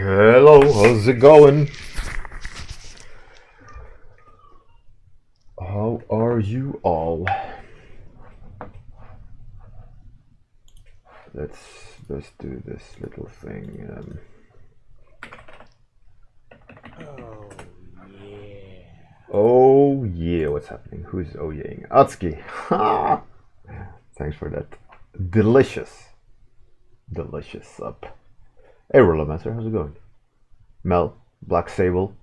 Hello, how's it going? How are you all? Let's just do this little thing. Oh yeah, what's happening? Who's oh yeahing? Atsuki. Thanks for that. Delicious sub. Hey Rollermaster, how's it going? Mel, Black Sable.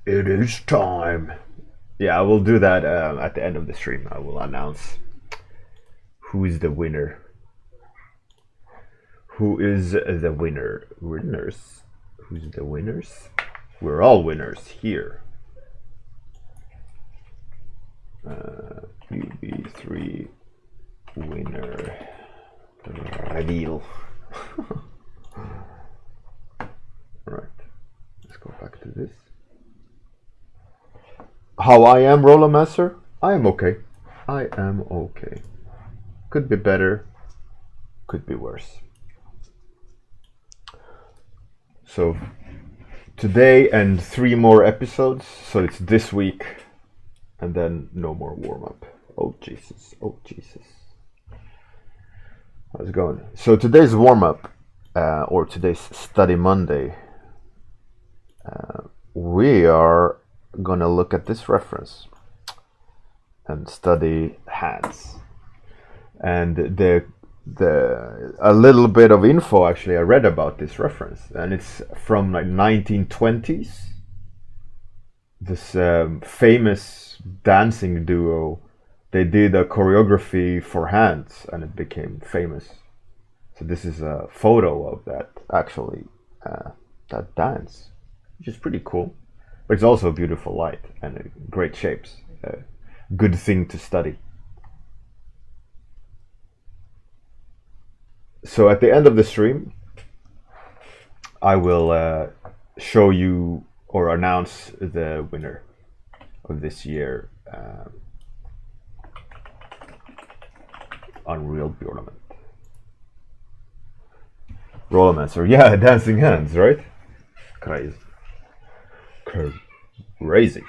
It is time. Yeah, I will do that at the end of the stream. I will announce who is the winner. Who is the winner? Winners? Who's the winners? We're all winners here. UB3 winner reveal. Alright, let's go back to this. How I am, Rollermaster? I am okay. I am okay. Could be better, could be worse. So, today and 3 more episodes, so it's this week, and then no more warm-up. Oh Jesus, oh Jesus. How's it going? So today's warm-up, or today's Study Monday, we are gonna look at this reference and study hands. And a little bit of info actually I read about this reference, and it's from like 1920s. This famous dancing duo, they did a choreography for hands and it became famous. So this is a photo of that actually, that dance, which is pretty cool. But it's also a beautiful light and great shapes. Good thing to study. So at the end of the stream, I will show you or announce the winner of this year Unreal Bjornament. Rollermaster, yeah, dancing hands, right? Crazy. Crazy.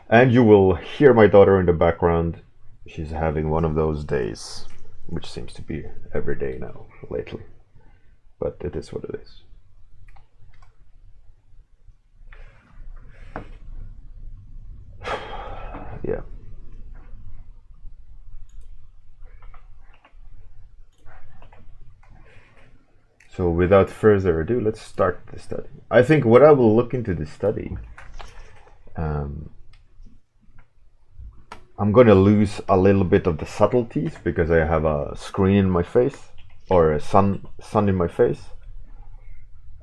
And you will hear my daughter in the background. She's having one of those days, which seems to be every day now lately, but it is what it is. Yeah. So without further ado, let's start the study. I think what I will look into the study, I'm going to lose a little bit of the subtleties because I have a screen in my face or a sun in my face.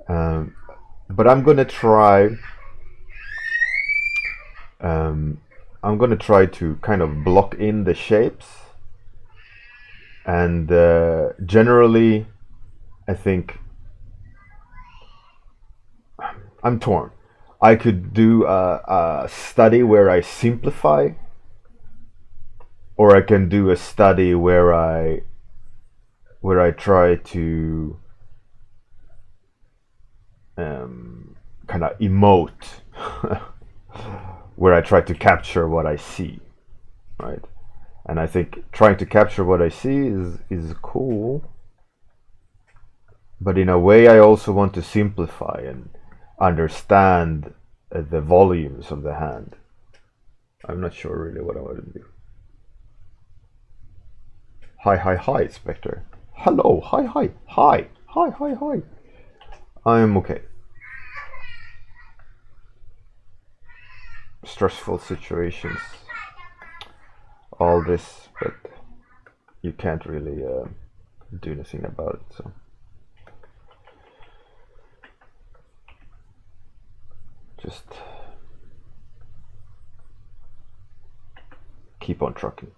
But I'm going to try. I'm going to try to kind of block in the shapes, and generally, I think I'm torn. I could do a study where I simplify. Or I can do a study where I try to kind of emote, where I try to capture what I see, right? And I think trying to capture what I see is cool, but in a way I also want to simplify and understand the volumes of the hand. I'm not sure really what I want to do. Hi, Spectre. Hello, hi. I am okay. Stressful situations, all this, but you can't really do anything about it, so. Just keep on trucking.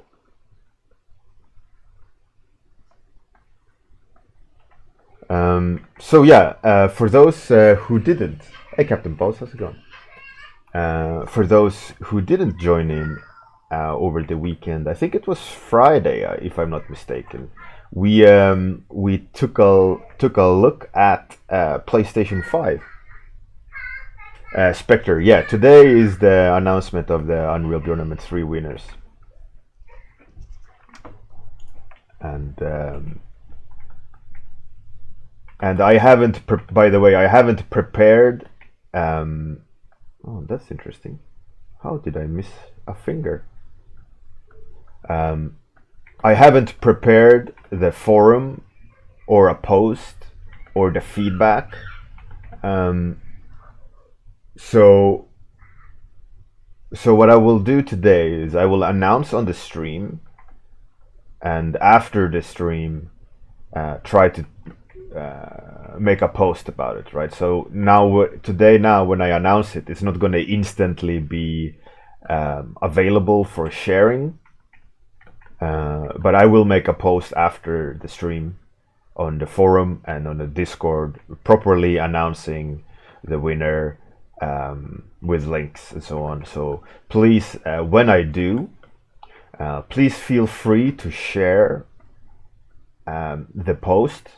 So yeah, for those who didn't, hey Captain Boss, how's it going? For those who didn't join in over the weekend, I think it was Friday, if I'm not mistaken, we took a look at PlayStation 5 Spectre, yeah, today is the announcement of the Unreal Bjornament 3 winners. And I haven't, by the way, I haven't prepared. Oh, that's interesting. How did I miss a finger? I haven't prepared the forum or a post or the feedback. So what I will do today is I will announce on the stream, and after the stream, try to make a post about it, right? So today, when I announce it, it's not going to instantly be available for sharing, but I will make a post after the stream on the forum and on the Discord, properly announcing the winner, with links and so on. So please, when I do, please feel free to share the post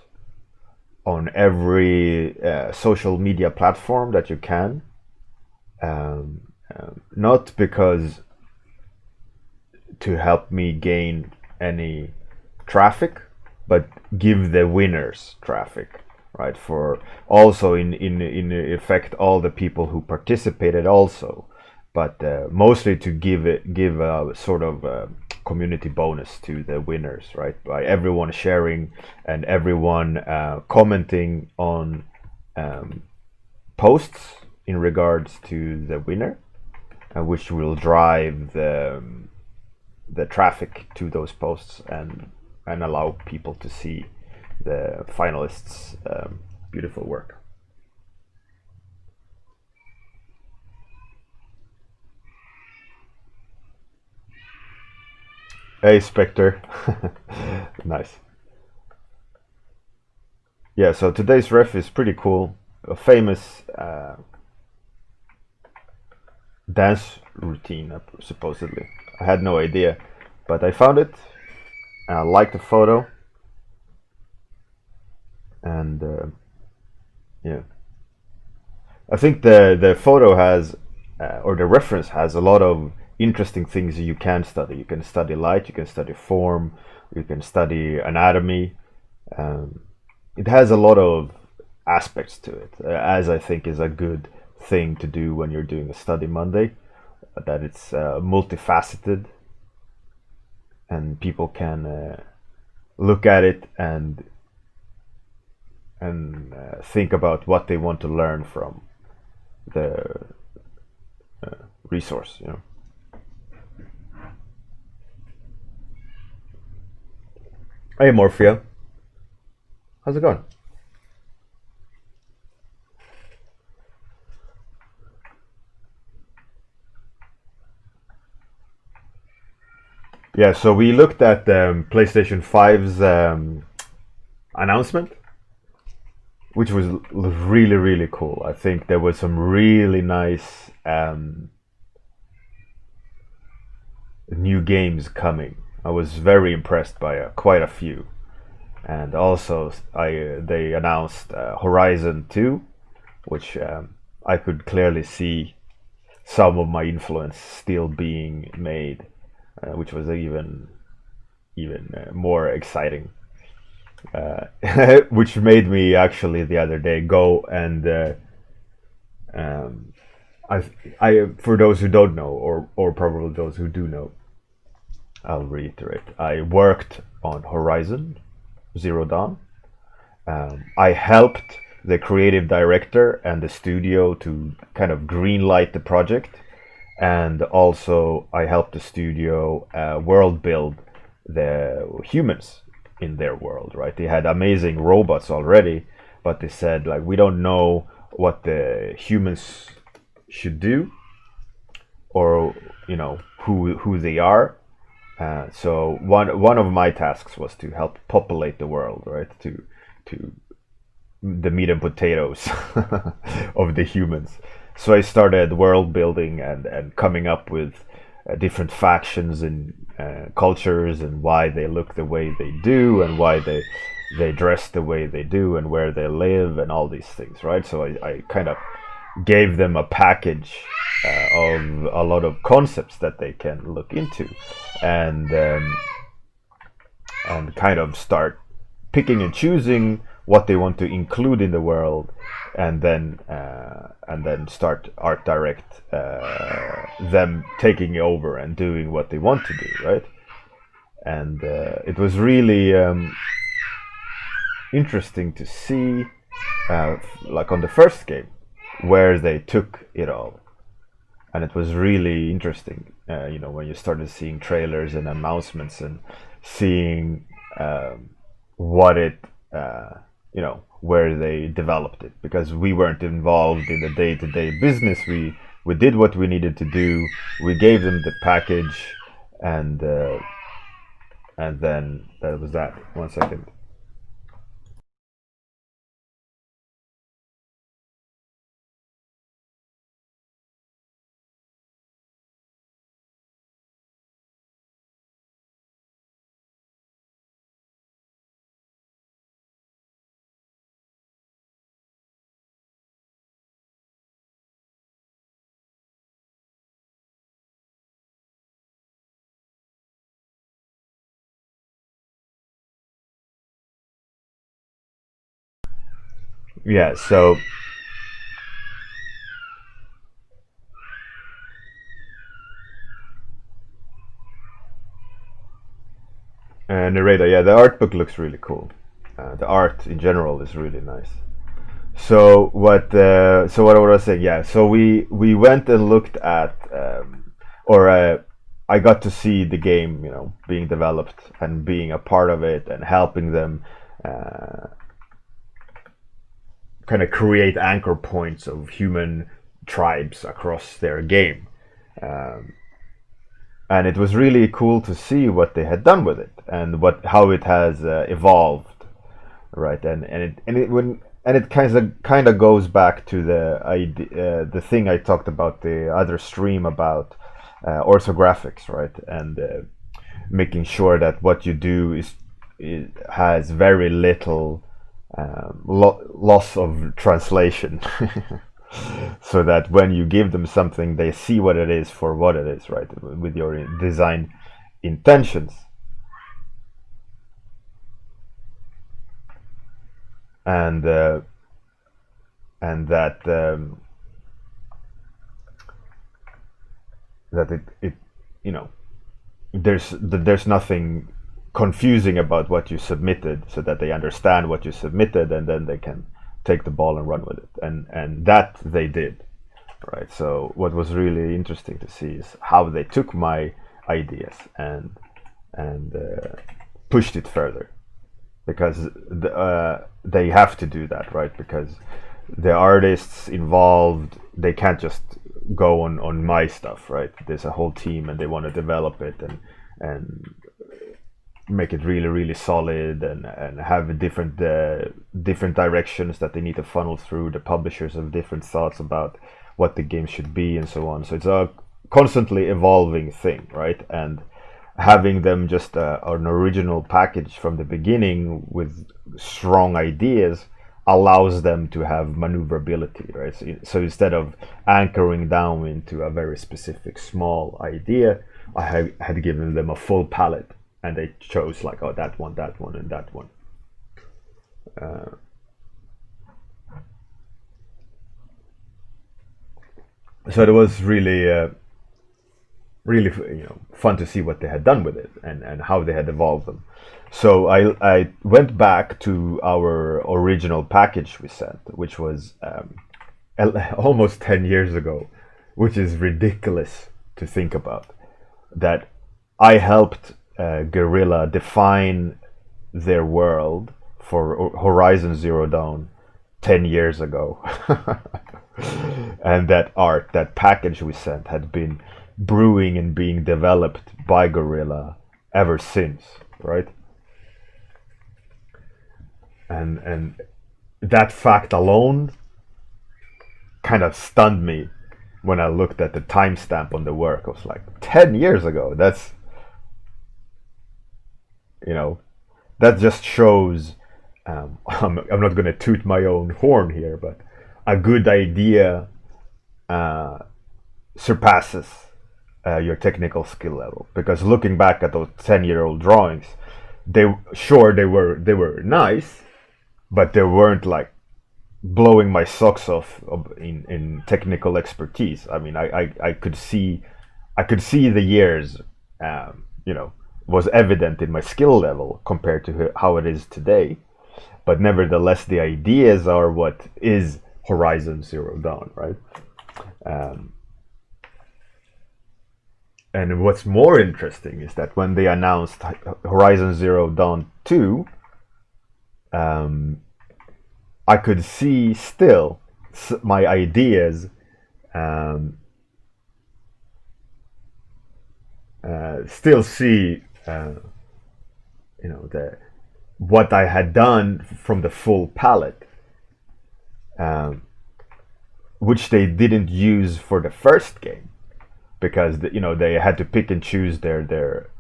on every social media platform that you can. Not because to help me gain any traffic, but give the winners traffic, right? For also in effect all the people who participated also, but mostly to give a sort of community bonus to the winners, right? By everyone sharing and everyone commenting on posts in regards to the winner, which will drive the traffic to those posts and allow people to see the finalists' beautiful work. Hey, Spectre. Nice. Yeah, so today's ref is pretty cool. A famous dance routine, supposedly. I had no idea, but I found it. I liked the photo. And yeah, I think the photo has, or the reference has, a lot of interesting things you can study. You can study light, you can study form, you can study anatomy. It has a lot of aspects to it, as I think is a good thing to do when you're doing a study Monday, that it's multifaceted and people can look at it and think about what they want to learn from the resource, you know. Hey, Morphia. How's it going? Yeah, so we looked at PlayStation 5's announcement, which was really, really cool. I think there was some really nice new games coming. I was very impressed by quite a few. And also, they announced Horizon 2, which I could clearly see some of my influence still being made, which was even more exciting. Which made me actually the other day go and I for those who don't know, or probably those who do know, I'll reiterate. I worked on Horizon Zero Dawn. I helped the creative director and the studio to kind of greenlight the project, and also I helped the studio world build the humans in their world, right? They had amazing robots already, but they said, like, we don't know what the humans should do, or who they are. So one of my tasks was to help populate the world, right? To the meat and potatoes of the humans. So I started world building and coming up with different factions and cultures, and why they look the way they do, and why they dress the way they do, and where they live, and all these things, right? So I kind of gave them a package of a lot of concepts that they can look into, and kind of start picking and choosing what they want to include in the world, and then start art direct them taking over and doing what they want to do, right? And it was really interesting to see, like on the first game, where they took it all. And it was really interesting, when you started seeing trailers and announcements and seeing what it, where they developed it. Because we weren't involved in the day-to-day business. We did what we needed to do. We gave them the package, and then that was that. 1 second. Yeah, so narrator, yeah, the art book looks really cool. The art in general is really nice. So what I was saying, yeah. So we went and looked at, or I got to see the game, being developed and being a part of it and helping them kind of create anchor points of human tribes across their game. And it was really cool to see what they had done with it and how it has evolved, right? And it kind of goes back to the thing I talked about the other stream about orthographics, right? And making sure that what you do has very little loss of translation. So that when you give them something, they see what it is for what it is, right? With your design intentions. And that it there's nothing confusing about what you submitted, so that they understand what you submitted, and then they can take the ball and run with it, and that they did, right? So what was really interesting to see is how they took my ideas and pushed it further, because they have to do that, right? Because the artists involved, they can't just go on my stuff, right? There's a whole team, and they want to develop it and make it really, really solid, and have different directions that they need to funnel through. The publishers have different thoughts about what the game should be, and so on. So it's a constantly evolving thing, right? And having them just an original package from the beginning with strong ideas allows them to have maneuverability, right? So instead of anchoring down into a very specific small idea, I had given them a full palette, and they chose like, oh, that one, and that one. So it was really, really, fun to see what they had done with it, and how they had evolved them. So I went back to our original package we sent, which was almost 10 years ago, which is ridiculous to think about. That I helped Guerrilla define their world for Horizon Zero Dawn 10 years ago. And that package we sent had been brewing and being developed by Guerrilla ever since, right? And that fact alone kind of stunned me when I looked at the timestamp on the work. I was like, 10 years ago. That's, that just shows, I'm not going to toot my own horn here, but a good idea surpasses your technical skill level. Because looking back at those 10-year-old drawings, they were nice, but they weren't like blowing my socks off in technical expertise. I mean, I could see the years, was evident in my skill level compared to how it is today. But nevertheless, the ideas are what is Horizon Zero Dawn, right? And what's more interesting is that when they announced Horizon Zero Dawn 2, I could see still my ideas still see what I had done from the full palette, which they didn't use for the first game, because they had to pick and choose their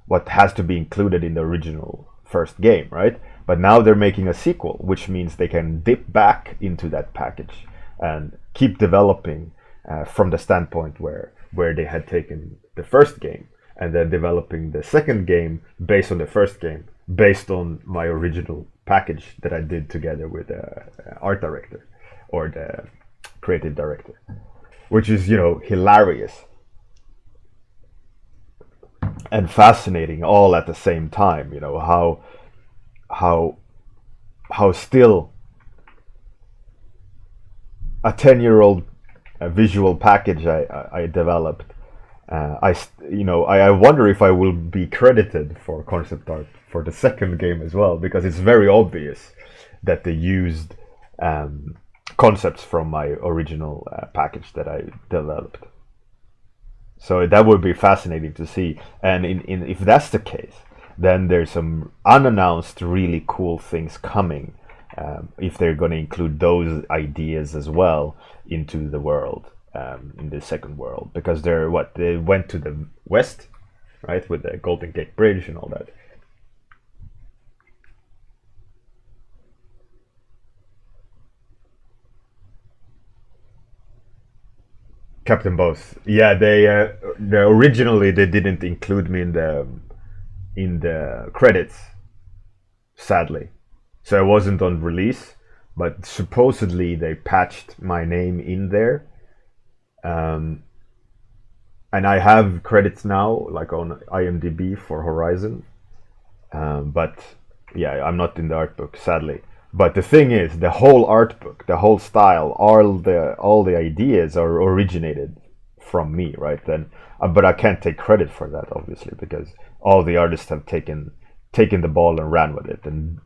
what has to be included in the original first game, right? But now they're making a sequel, which means they can dip back into that package and keep developing from the standpoint where they had taken the first game, and then developing the second game based on the first game, based on my original package that I did together with the art director or the creative director, which is hilarious and fascinating all at the same time. How still a 10-year-old visual package I developed. I wonder if I will be credited for concept art for the second game as well, because it's very obvious that they used concepts from my original package that I developed. So that would be fascinating to see. And if that's the case, then there's some unannounced really cool things coming, if they're going to include those ideas as well into the world, in the second world, because they went to the west, right, with the Golden Gate Bridge and all that. Captain Boss, yeah, they originally they didn't include me in the credits, sadly, so I wasn't on release. But supposedly they patched my name in there, and I have credits now, like on IMDb for Horizon. But yeah, I'm not in the art book, sadly. But the thing is, the whole art book, the whole style, all the ideas are originated from me, right? Then, but I can't take credit for that, obviously, because all the artists have taken the ball and ran with it, and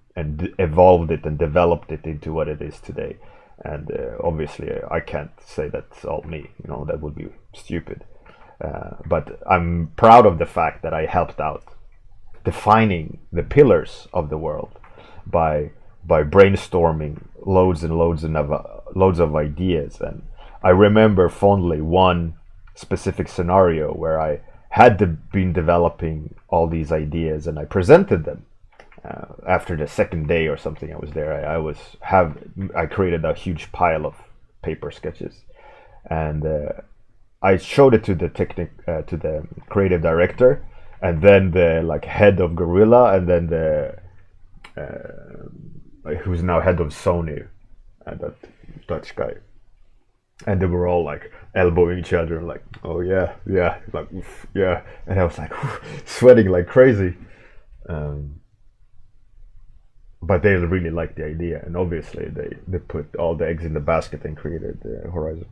evolved it and developed it into what it is today. And obviously, I can't say that's all me. That would be stupid. But I'm proud of the fact that I helped out defining the pillars of the world by brainstorming loads and loads of ideas. And I remember fondly one specific scenario where I had been developing all these ideas, and I presented them after the second day or something. I was there. I created a huge pile of paper sketches, and I showed it to the creative director, and then the head of Gorilla, and then the who's now head of Sony, that Dutch guy, and they were all elbowing each other, oh yeah, oof, yeah, and I was sweating like crazy. But they really liked the idea, and obviously they put all the eggs in the basket and created Horizon.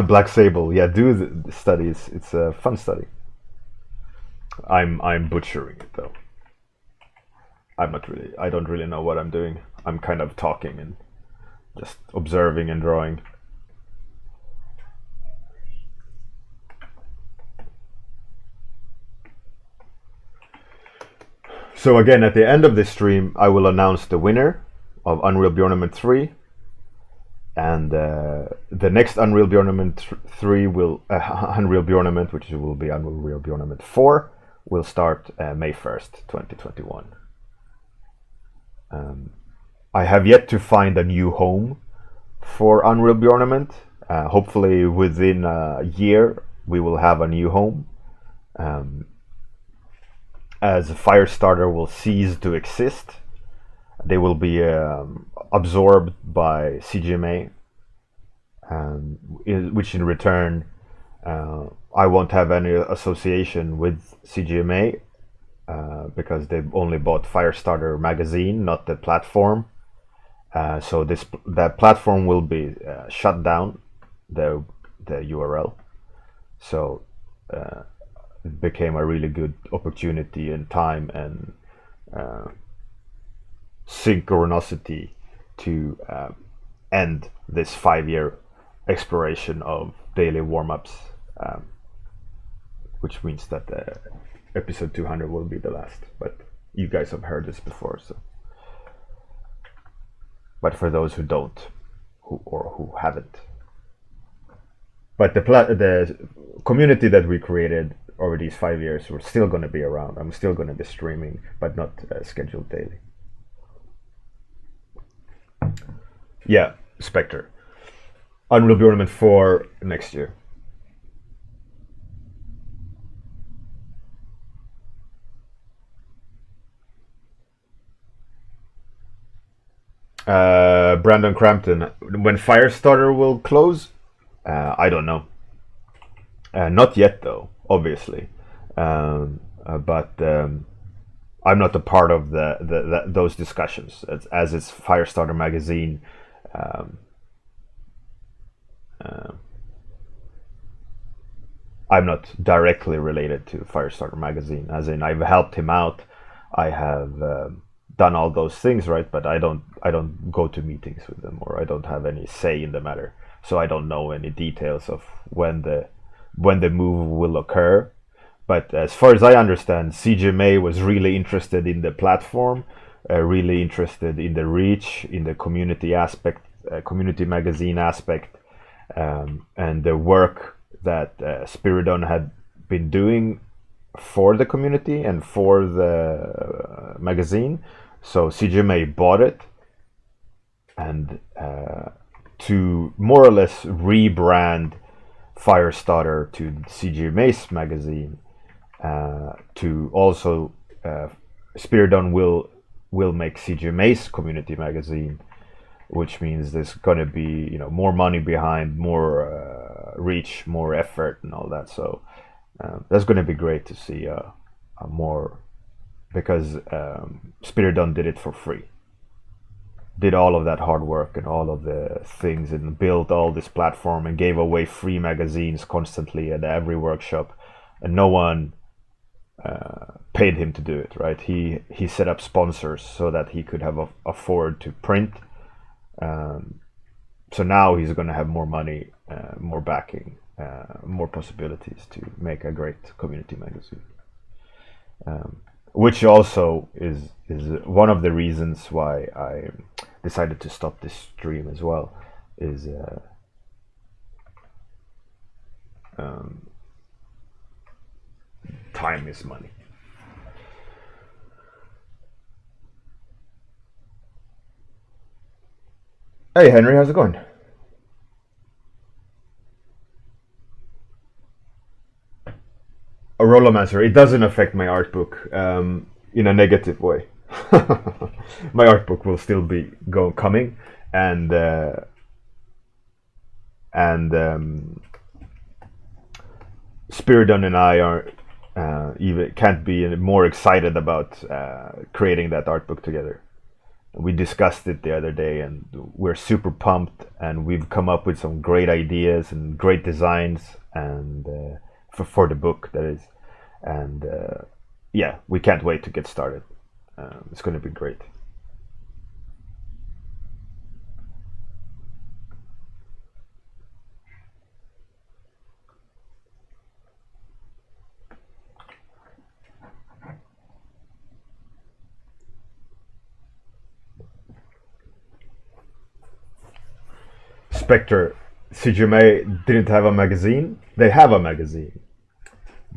Black Sable, yeah, do the studies. It's a fun study. I'm butchering it though. I don't really know what I'm doing. I'm kind of talking and just observing and drawing. So again, at the end of this stream, I will announce the winner of Unreal Bjornament 3. And the next Unreal Bjornament 3 will Unreal Bjornament, which will be Unreal Bjornament 4, will start May 1st, 2021. I have yet to find a new home for Unreal Bjornament. Hopefully within a year we will have a new home, as Firestarter will cease to exist. They will be absorbed by CGMA, which in return I won't have any association with CGMA, because they only bought Firestarter magazine, not the platform. So that platform will be shut down, the URL. So it became a really good opportunity and time and synchronicity to end this 5-year exploration of daily warm-ups, which means that episode 200 will be the last. But you guys have heard this before, so. But for those who don't, who haven't. But the community that we created over these 5 years, we're still going to be around. I'm still going to be streaming, but not scheduled daily. Yeah, Spectre. Unreal Bjornament 4 next year. Brandon Crampton, when Firestarter will close, I don't know. Not yet, though, obviously. But I'm not a part of those discussions, as it's Firestarter magazine. I'm not directly related to Firestarter magazine, as in I've helped him out. I have done all those things, right? But I don't go to meetings with them, or I don't have any say in the matter. So I don't know any details of when the move will occur. But as far as I understand, CGMA was really interested in the platform, really interested in the reach, in the community aspect, community magazine aspect, and the work that Spiridon had been doing for the community and for the magazine. So CGMA bought it, and to more or less rebrand Firestarter to CGMA's magazine, to also Spiridon will make CGMA's community magazine, which means there's going to be more money behind, more reach, more effort, and all that. So that's going to be great to see a more, because Spiridon did it for free, did all of that hard work and all of the things, and built all this platform and gave away free magazines constantly at every workshop, and no one paid him to do it, right? He set up sponsors so that he could have afford to print. So now he's going to have more money, more backing, more possibilities to make a great community magazine. Which also is one of the reasons why I decided to stop this stream as well. Is time is money. Hey Henry, how's it going? A Rollomancer, it doesn't affect my art book in a negative way. My art book will still be coming, and Spiridon and I are even can't be more excited about creating that art book together. We discussed it the other day, and we're super pumped, and we've come up with some great ideas and great designs, and for the book, that is. And yeah, we can't wait to get started. It's going to be great. Spectre, CGMA didn't have a magazine. They have a magazine,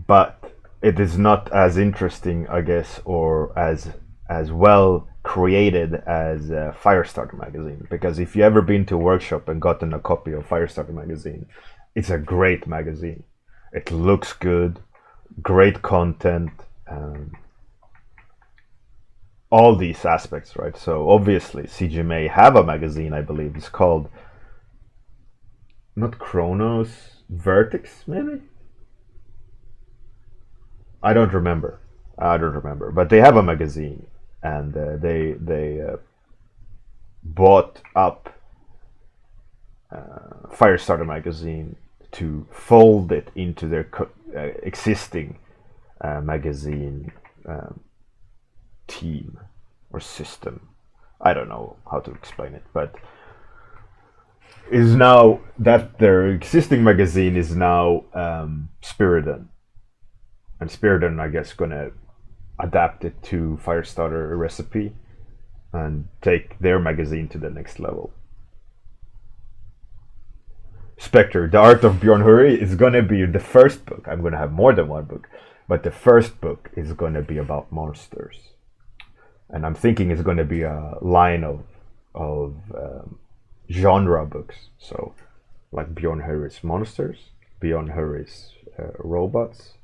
but it is not as interesting, I guess, or as well created as Firestarter magazine. Because if you ever been to a workshop and gotten a copy of Firestarter magazine, it's a great magazine. It looks good, great content, all these aspects, right? So obviously, CGMA have a magazine, I believe, it's called not Chronos, Vertex, maybe. I don't remember. But they have a magazine, and they bought up Firestarter magazine to fold it into their existing magazine team or system. I don't know how to explain it, but is now that their existing magazine is now Spiridon, and Spiridon, I guess, gonna adapt it to Firestarter recipe and take their magazine to the next level. Spectre, The Art of Bjorn Hurri is gonna be the first book. I'm gonna have more than one book, but the first book is gonna be about monsters, and I'm thinking it's gonna be a line of genre books. So, like Bjorn Hurri's monsters, Bjorn Hurri's robots,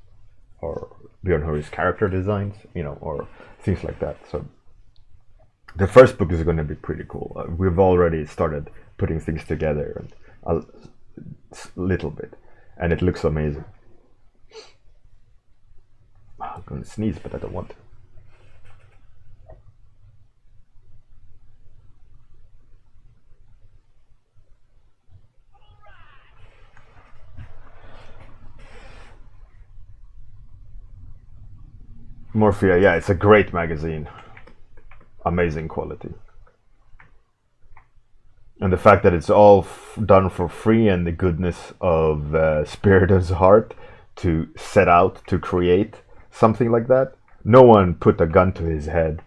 or Bjorn Hurri's character designs, or things like that. So the first book is going to be pretty cool. We've already started putting things together, and a little bit, and it looks amazing. I'm going to sneeze, but I don't want to. Morphia, yeah, it's a great magazine. Amazing quality. And the fact that it's all done for free, and the goodness of Spiridon's heart to set out to create something like that. No one put a gun to his head.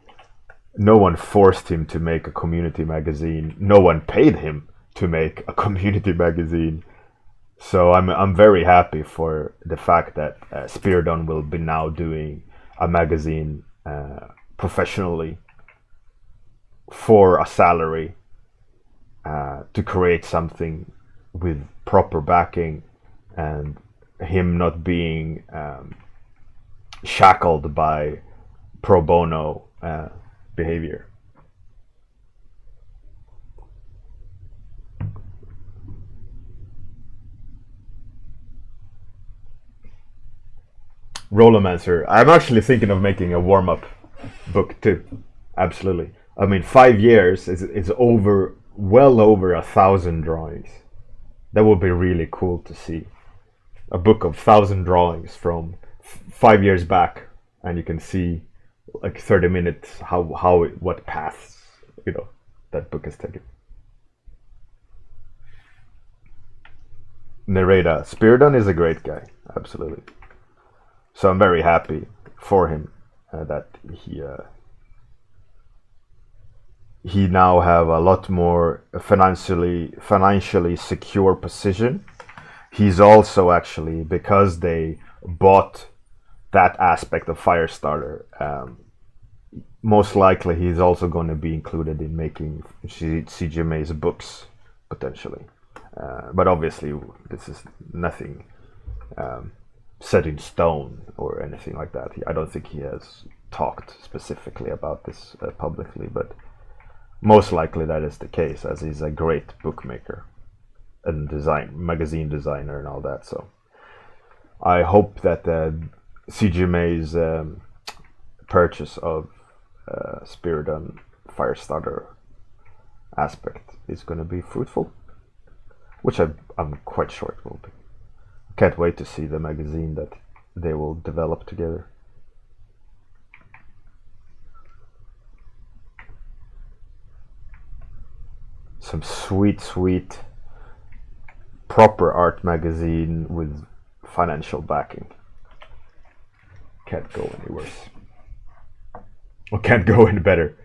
No one forced him to make a community magazine. No one paid him to make a community magazine. So I'm very happy for the fact that Spiridon will be now doing a magazine professionally for a salary, to create something with proper backing, and him not being shackled by pro bono behavior. Rollomancer. I'm actually thinking of making a warm-up book too. Absolutely. I mean, 5 years is well over 1,000 drawings. That would be really cool to see. A book of 1,000 drawings from 5 years back, and you can see like 30 minutes what paths that book has taken. Nereda. Spiridon is a great guy, absolutely. So I'm very happy for him that he now have a lot more financially secure position. He's also actually, because they bought that aspect of Firestarter, most likely he's also going to be included in making CGMA's books potentially. But obviously this is nothing set in stone or anything like that. I don't think he has talked specifically about this publicly, but most likely that is the case, as he's a great bookmaker and magazine designer and all that. So I hope that CGMA's purchase of Spiridon Firestarter aspect is going to be fruitful, which I'm quite sure it will be. Can't wait to see the magazine that they will develop together. Some sweet proper art magazine with financial backing. Can't go any worse. Or can't go any better.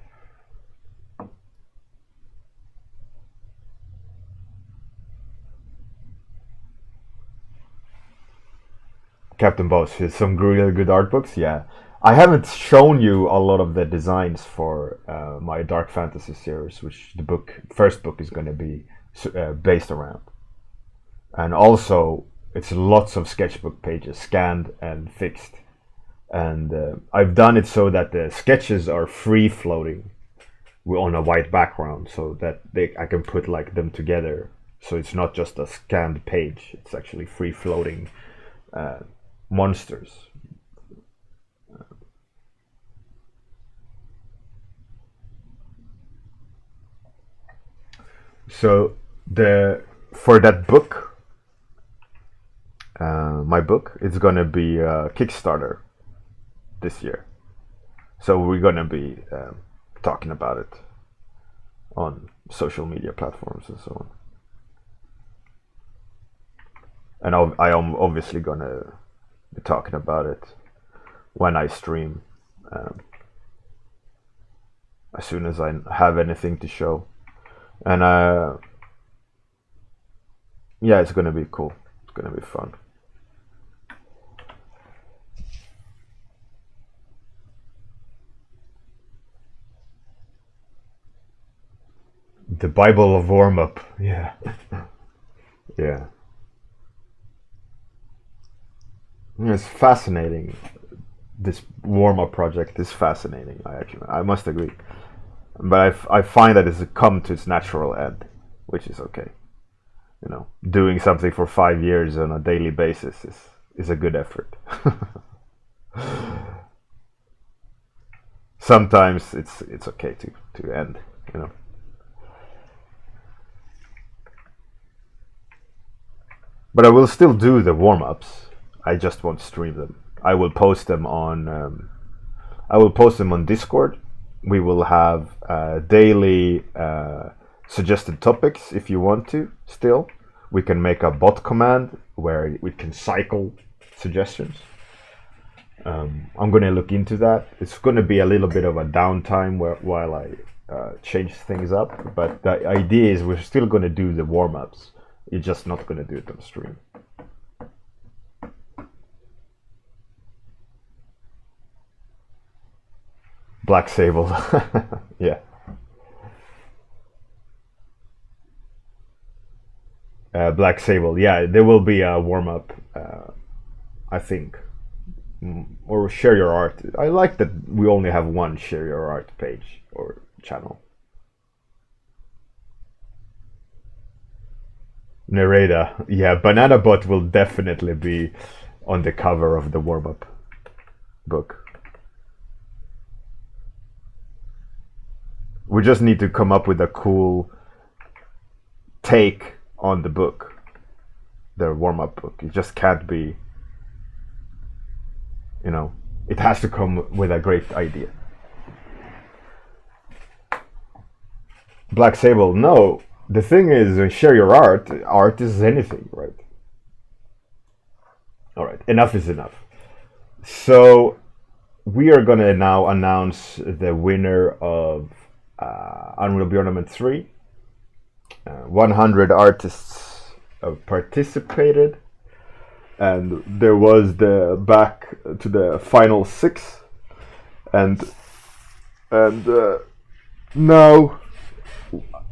Captain Boss. Some really good art books. Yeah, I haven't shown you a lot of the designs for my Dark Fantasy series, which the first book is going to be based around. And also, it's lots of sketchbook pages, scanned and fixed. And I've done it so that the sketches are free floating on a white background, so that I can put like them together. So it's not just a scanned page; it's actually free floating monsters. So for that book, my book, it's gonna be a Kickstarter this year. So we're gonna be talking about it on social media platforms and so on. And I am obviously gonna be talking about it when I stream, as soon as I have anything to show. And yeah, it's gonna be cool. It's gonna be fun. The Bible of Warmup. Yeah. Yeah. It's fascinating. This Warmup project is fascinating. I must agree. But I find that it's come to its natural end, which is okay. You know, doing something for 5 years on a daily basis is a good effort. Sometimes it's okay to end, you know. But I will still do the warm-ups. I just won't stream them. I will post them on Discord. We will have daily suggested topics if you want to. Still, we can make a bot command where we can cycle suggestions. I'm going to look into that. It's going to be a little bit of a downtime while I change things up. But the idea is we're still going to do the warm-ups. You're just not going to do it on stream. Black Sable. Yeah. Black Sable. Yeah, there will be a warm-up, I think. Or share your art. I like that we only have one share your art page or channel. Nereda. Yeah, Banana Bot will definitely be on the cover of the warm-up book. We just need to come up with a cool take on the book, the warm-up book. It just can't be, you know, it has to come with a great idea. Black Sable, no. The thing is, share your art. Art is anything, right? All right, enough is enough. So we are gonna now announce the winner of Unreal Bjornament 3. 100 artists participated, and there was the back to the final 6, and now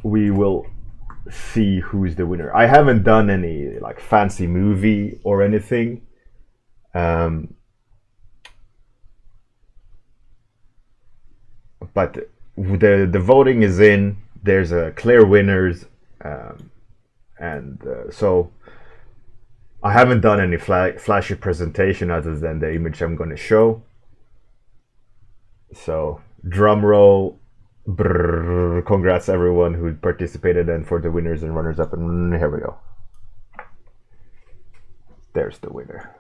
we will see who's the winner. I haven't done any like fancy movie or anything. But the voting is in. There's a clear winners, and so I haven't done any flashy presentation other than the image I'm going to show. So drum roll. Brrr, congrats everyone who participated and for the winners and runners up, and here we go. There's the winner.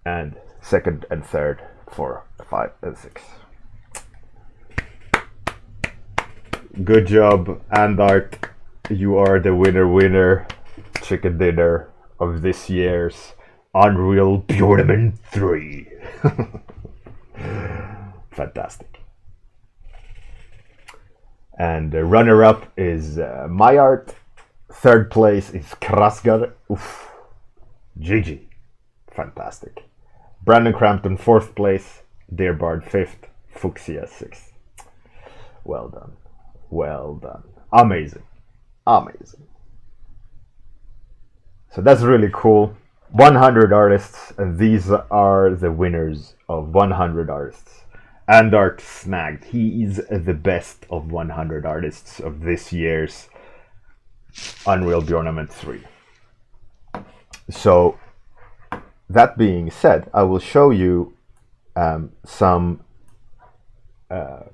And second and third, 4, 5, and 6. Good job, Andart. You are the winner, chicken dinner of this year's Unreal Bjornament 3. Fantastic. And the runner-up is my art. Third place is Krasgar. Oof. GG. fantastic. Brandon Crampton 4th place, Dearbard 5th, Fuchsia 6th. Well done. Well done. Amazing. Amazing. So that's really cool. 100 artists, and these are the winners of 100 artists. Andart snagged. He is the best of 100 artists of this year's Unreal Bjornament 3. So, that being said, I will show you some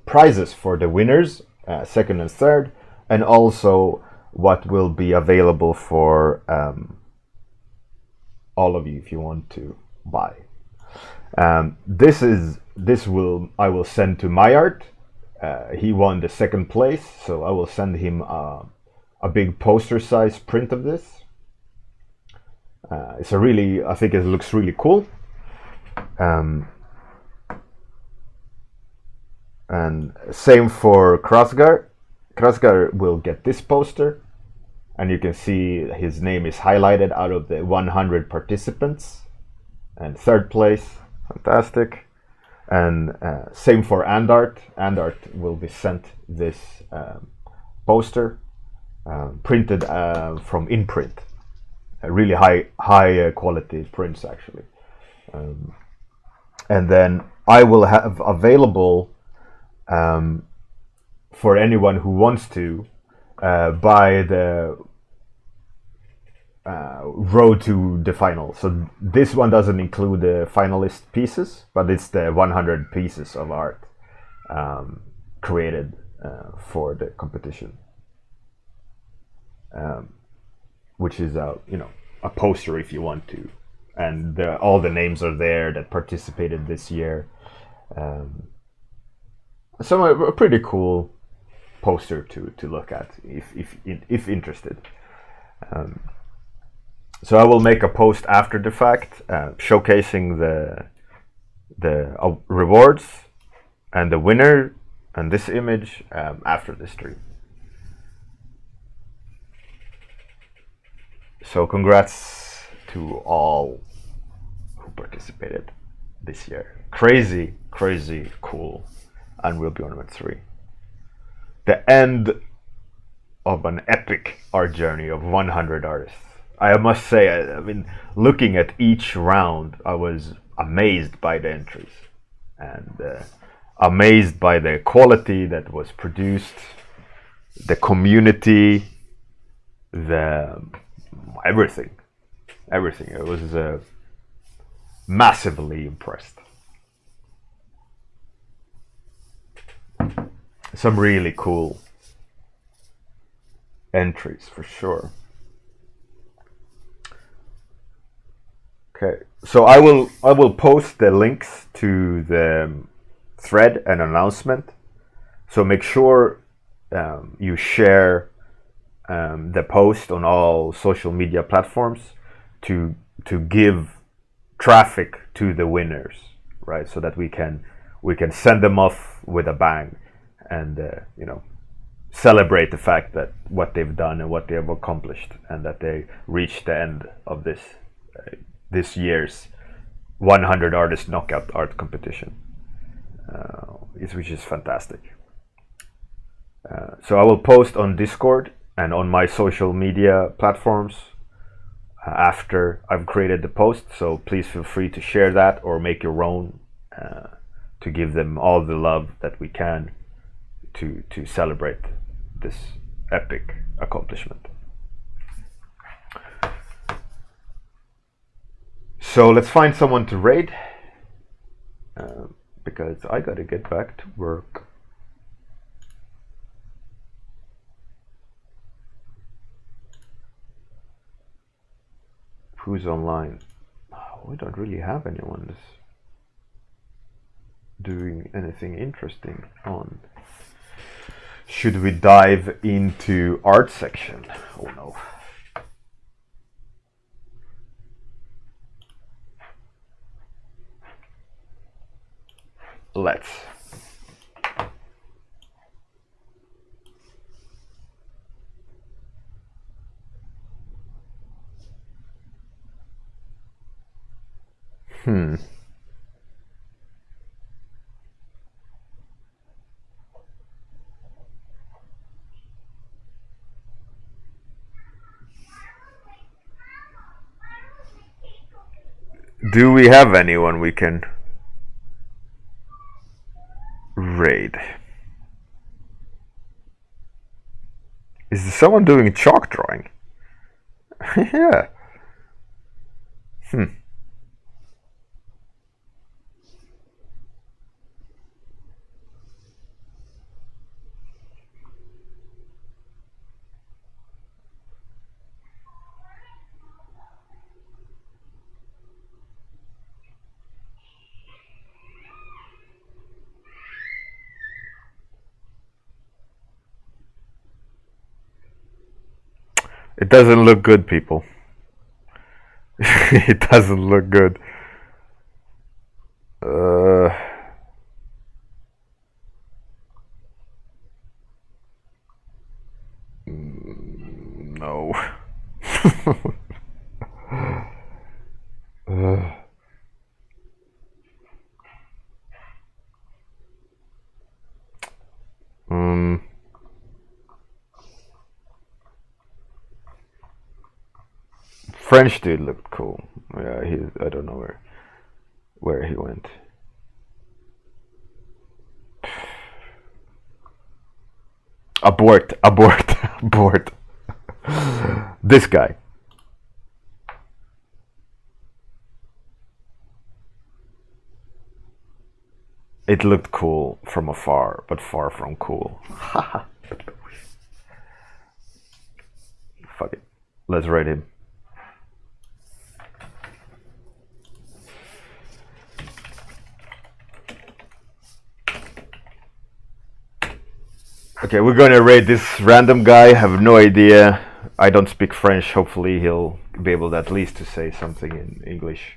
prizes for the winners, second and third, and also what will be available for all of you if you want to buy. I will send to my art. He won the 2nd place, so I will send him a big poster size print of this. I think it looks really cool. And same for Krasgar. Krasgar will get this poster, and you can see his name is highlighted out of the 100 participants. And 3rd place, fantastic. And same for Andart. Andart will be sent this poster, printed from InPrint. Really high quality prints, actually. And then I will have available for anyone who wants to buy the road to the final. So this one doesn't include the finalist pieces, but it's the 100 pieces of art created for the competition, which is a poster if you want to, and all the names are there that participated this year. So a pretty cool poster to look at if interested. So I will make a post after the fact, showcasing the rewards and the winner and this image after the stream. So congrats to all who participated this year. Crazy cool Unreal Bjornament 3. The end of an epic art journey of 100 artists. I must say, I mean, looking at each round, I was amazed by the entries and amazed by the quality that was produced, the community, the everything. I was massively impressed. Some really cool entries for sure. Okay, so I will post the links to the thread and announcement. So make sure you share the post on all social media platforms to give traffic to the winners, right? So that we can send them off with a bang, and celebrate the fact that what they've done and what they have accomplished, and that they reached the end of this year's 100 artist knockout art competition, which is fantastic. So I will post on Discord and on my social media platforms after I've created the post, so please feel free to share that or make your own to give them all the love that we can to celebrate this epic accomplishment. So let's find someone to raid, because I gotta get back to work. Who's online? Oh, we don't really have anyone that's doing anything interesting on. Should we dive into art section? Oh no. Let's. Do we have anyone we can raid? Is someone doing chalk drawing? Yeah. It doesn't look good, people. It doesn't look good. No. French dude looked cool. Yeah, I don't know where he went. Abort, abort, abort. This guy. It looked cool from afar, but far from cool. Fuck it. Let's raid him. Okay, we're gonna raid this random guy. Have no idea. I don't speak French. Hopefully he'll be able at least to say something in English.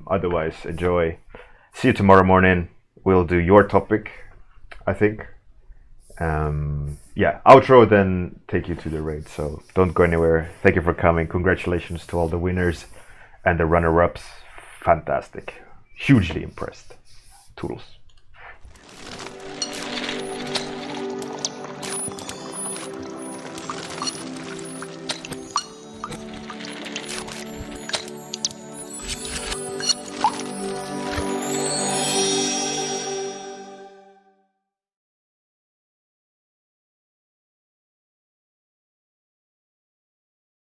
Otherwise, enjoy. See you tomorrow morning. We'll do your topic, I think. Yeah, outro, then take you to the raid. So don't go anywhere. Thank you for coming. Congratulations to all the winners and the runner-ups. Fantastic. Hugely impressed. Toodles.